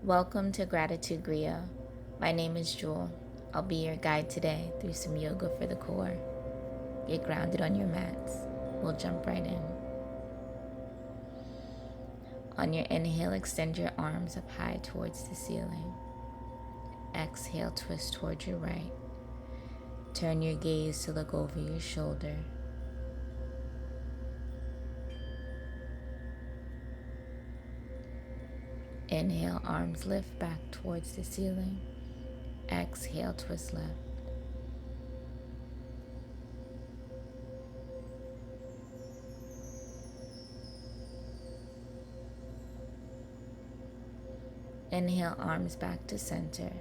Welcome to Gratitude Griot. My name is Jewel. I'll be your guide today through some yoga for the core. Get grounded on your mats. We'll jump right in. On your inhale, extend your arms up high towards the ceiling. Exhale, twist towards your right. Turn your gaze to look over your shoulder. Inhale, arms lift back towards the ceiling. Exhale, twist left. Inhale, arms back to center.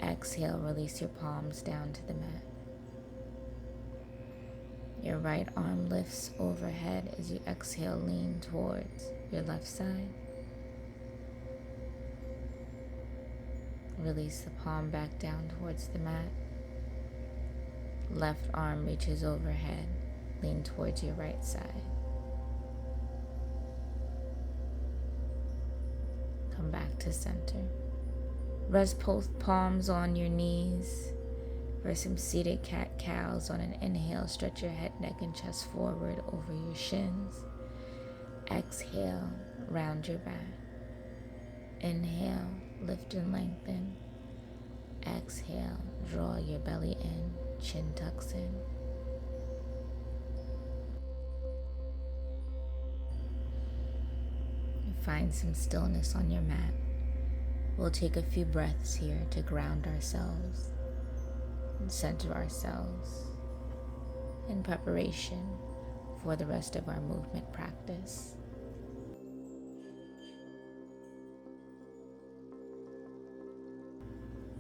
Exhale, release your palms down to the mat. Your right arm lifts overhead as you exhale, lean towards your left side. Release the palm back down towards the mat. Left arm reaches overhead, lean towards your right side. Come back to center. Rest both palms on your knees for some seated cat-cows. On an inhale, stretch your head, neck, and chest forward over your shins. Exhale, round your back. Inhale, lift and lengthen. Exhale, draw your belly in, chin tucks in. Find some stillness on your mat. We'll take a few breaths here to ground ourselves and center ourselves in preparation for the rest of our movement practice.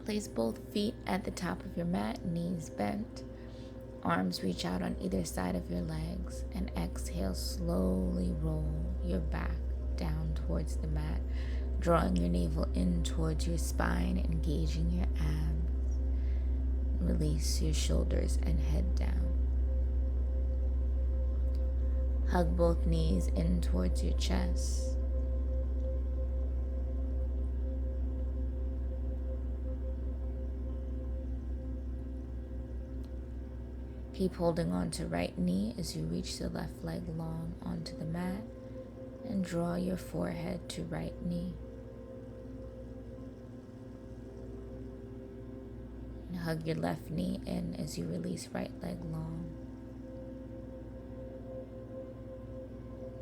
Place both feet at the top of your mat, knees bent. Arms reach out on either side of your legs, and exhale, slowly roll your back down towards the mat, drawing your navel in towards your spine, engaging your abs. Release your shoulders and head down. Hug both knees in towards your chest. Keep holding on to right knee as you reach the left leg long onto the mat and draw your forehead to right knee. And hug your left knee in as you release right leg long.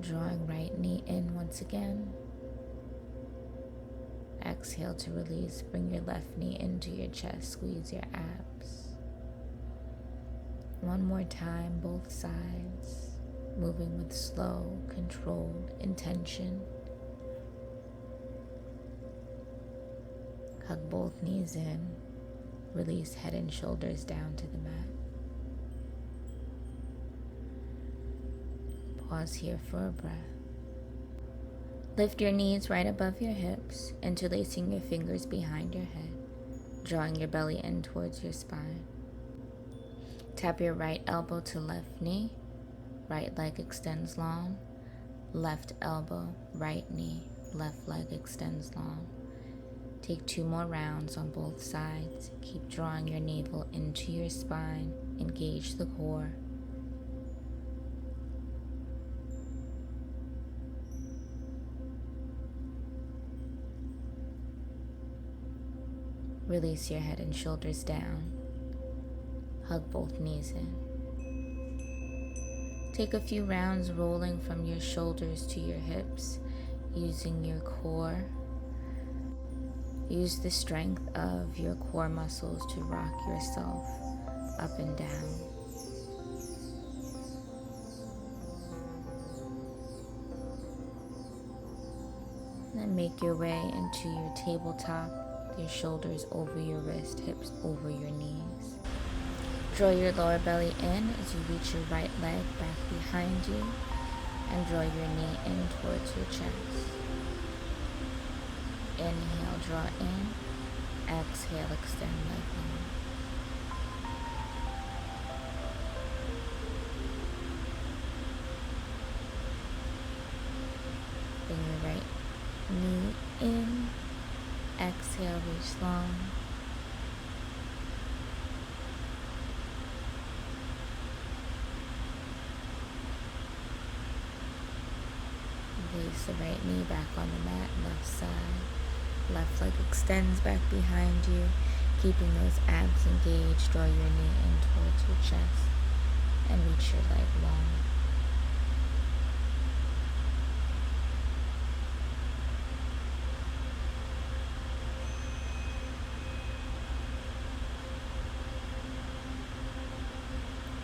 Drawing right knee in once again. Exhale to release. Bring your left knee into your chest. Squeeze your abs. One more time, both sides, moving with slow, controlled intention. Hug both knees in. Release head and shoulders down to the mat. Pause here for a breath. Lift your knees right above your hips, interlacing your fingers behind your head, drawing your belly in towards your spine. Tap your right elbow to left knee, right leg extends long, left elbow, right knee, left leg extends long. Take 2 more rounds on both sides. Keep drawing your navel into your spine, engage the core. Release your head and shoulders down. Hug both knees in. Take a few rounds rolling from your shoulders to your hips, using your core. Use the strength of your core muscles to rock yourself up and down. Then make your way into your tabletop, your shoulders over your wrist, hips over your knees. Draw your lower belly in as you reach your right leg back behind you and draw your knee in towards your chest. Inhale, draw in. Exhale, extend leg long. Bring your right knee in Exhale, reach long. Place the right knee back on the mat, left side. Left leg extends back behind you, keeping those abs engaged. Draw your knee in towards your chest and reach your leg long.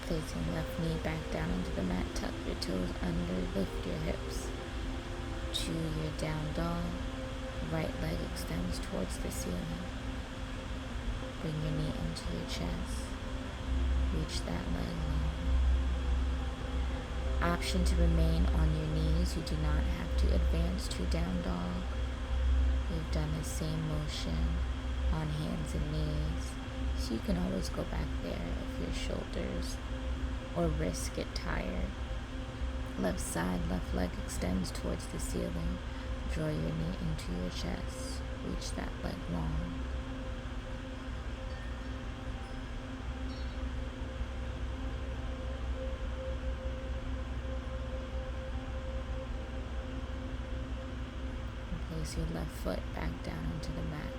Placing left knee back down into the mat, tuck your toes under, lift your hips to your down dog. Right leg extends towards the ceiling. Bring your knee into your chest. Reach that leg long. Option to remain on your knees. You do not have to advance to down dog. We've done the same motion on hands and knees, so you can always go back there if your shoulders or wrists get tired. Left side, left leg extends towards the ceiling. Draw your knee into your chest. Reach that leg long. And place your left foot back down into the mat.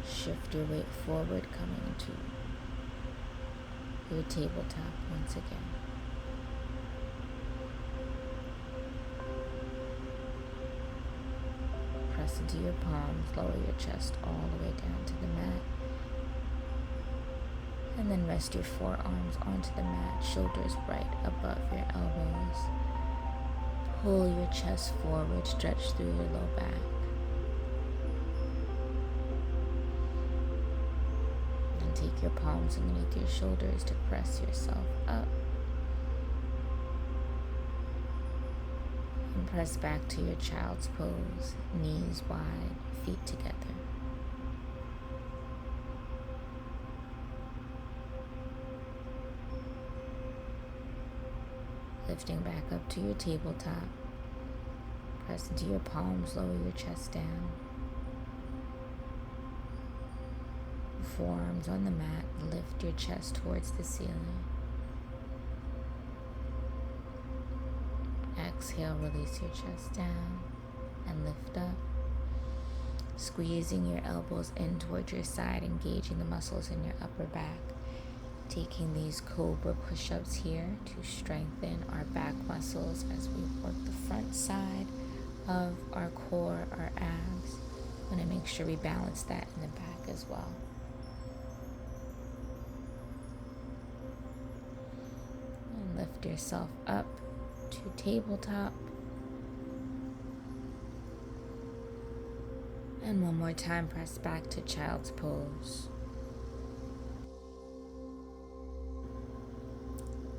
Shift your weight forward, coming to your tabletop once again. Press into your palms, lower your chest all the way down to the mat. And then rest your forearms onto the mat, shoulders right above your elbows. Pull your chest forward, stretch through your low back. And take your palms underneath your shoulders to press yourself up. And press back to your child's pose, knees wide, feet together. Lifting back up to your tabletop. Press into your palms, lower your chest down. Forearms on the mat, lift your chest towards the ceiling. Exhale, release your chest down and lift up. Squeezing your elbows in towards your side, engaging the muscles in your upper back. Taking these cobra push-ups here to strengthen our back muscles as we work the front side of our core, our abs. I'm going to make sure we balance that in the back as well. And lift yourself up to tabletop. And one more time, press back to child's pose.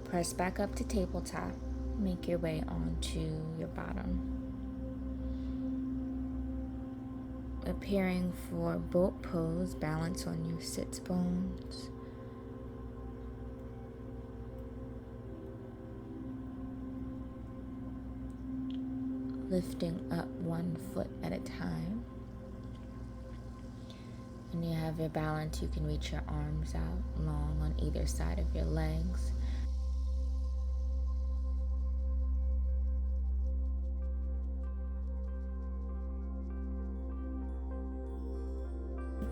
Press back up to tabletop. Make your way onto your bottom. Preparing for boat pose, balance on your sits bones. Lifting up one foot at a time. When you have your balance, you can reach your arms out long on either side of your legs.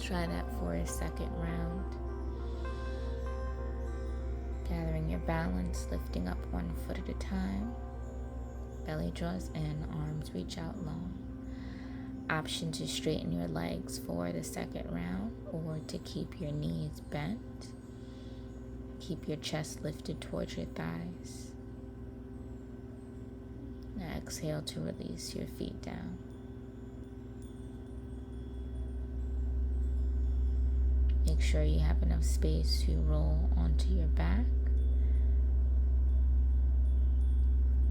Try that for a second round. Gathering your balance, lifting up one foot at a time. Belly draws in, arms reach out long. Option to straighten your legs for the second round or to keep your knees bent. Keep your chest lifted towards your thighs. Now exhale to release your feet down. Make sure you have enough space to roll onto your back.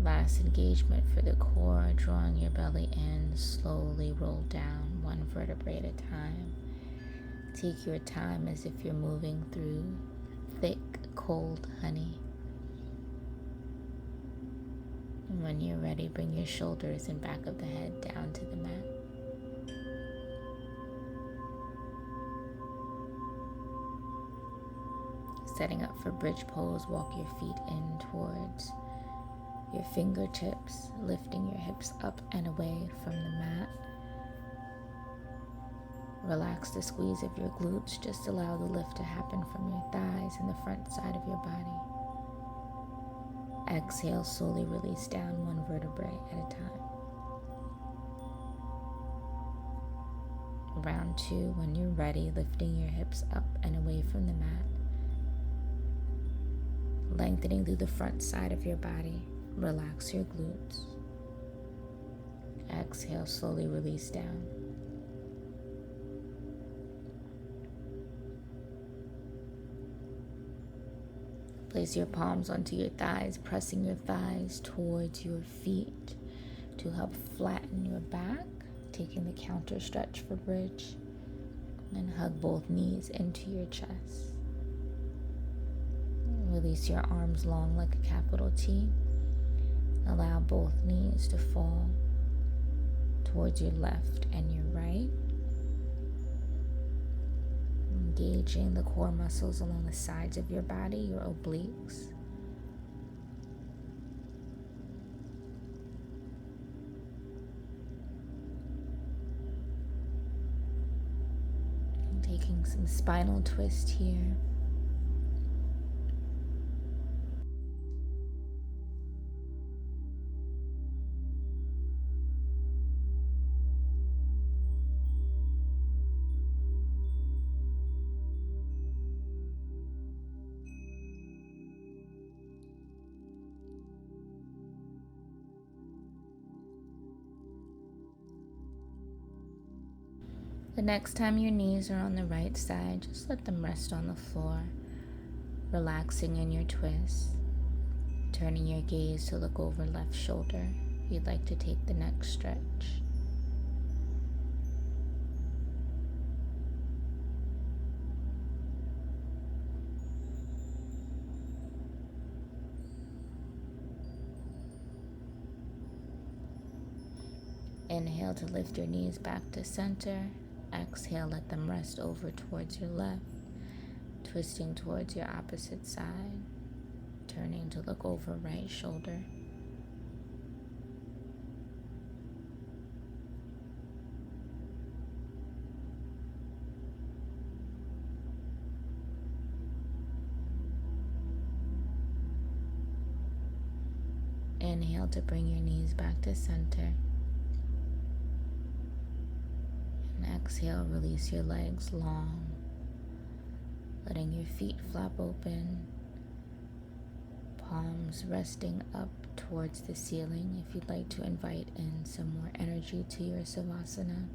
Last engagement for the core, drawing your belly in, slowly roll down one vertebrae at a time. Take your time as if you're moving through thick, cold honey. And when you're ready, bring your shoulders and back of the head down to the mat. Setting up for bridge pose, walk your feet in towards your fingertips, lifting your hips up and away from the mat. Relax the squeeze of your glutes. Just allow the lift to happen from your thighs and the front side of your body. Exhale, slowly release down one vertebrae at a time. Round 2, when you're ready, lifting your hips up and away from the mat. Lengthening through the front side of your body. Relax your glutes. Exhale, slowly release down. Place your palms onto your thighs, pressing your thighs towards your feet to help flatten your back, taking the counter stretch for bridge, and hug both knees into your chest. Release your arms long like a capital T. Allow both knees to fall towards your left and your right. Engaging the core muscles along the sides of your body, your obliques. And taking some spinal twist here. The next time your knees are on the right side, just let them rest on the floor, relaxing in your twist, turning your gaze to look over left shoulder if you'd like to take the next stretch. Inhale to lift your knees back to center. Exhale, let them rest over towards your left, twisting towards your opposite side, turning to look over right shoulder. Inhale to bring your knees back to center. Exhale, release your legs long, letting your feet flap open, palms resting up towards the ceiling if you'd like to invite in some more energy to your Savasana,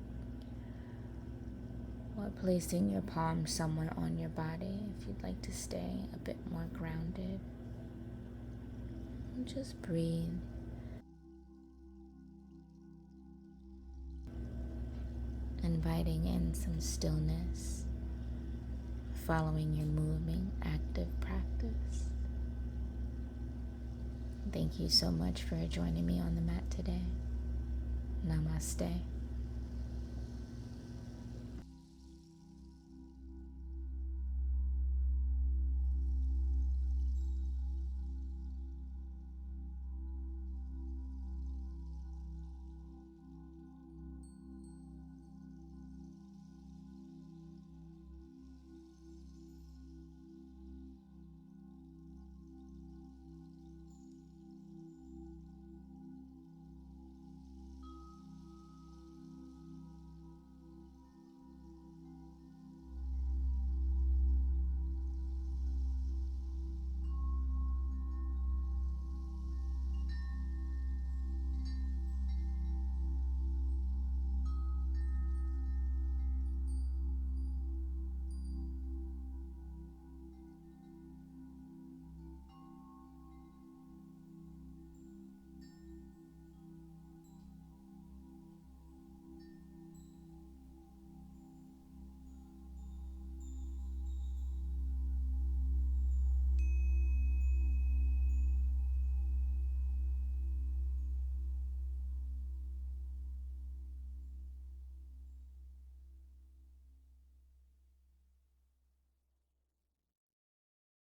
or placing your palms somewhere on your body if you'd like to stay a bit more grounded. And just breathe. Inviting in some stillness, following your moving, active practice. Thank you so much for joining me on the mat today. Namaste.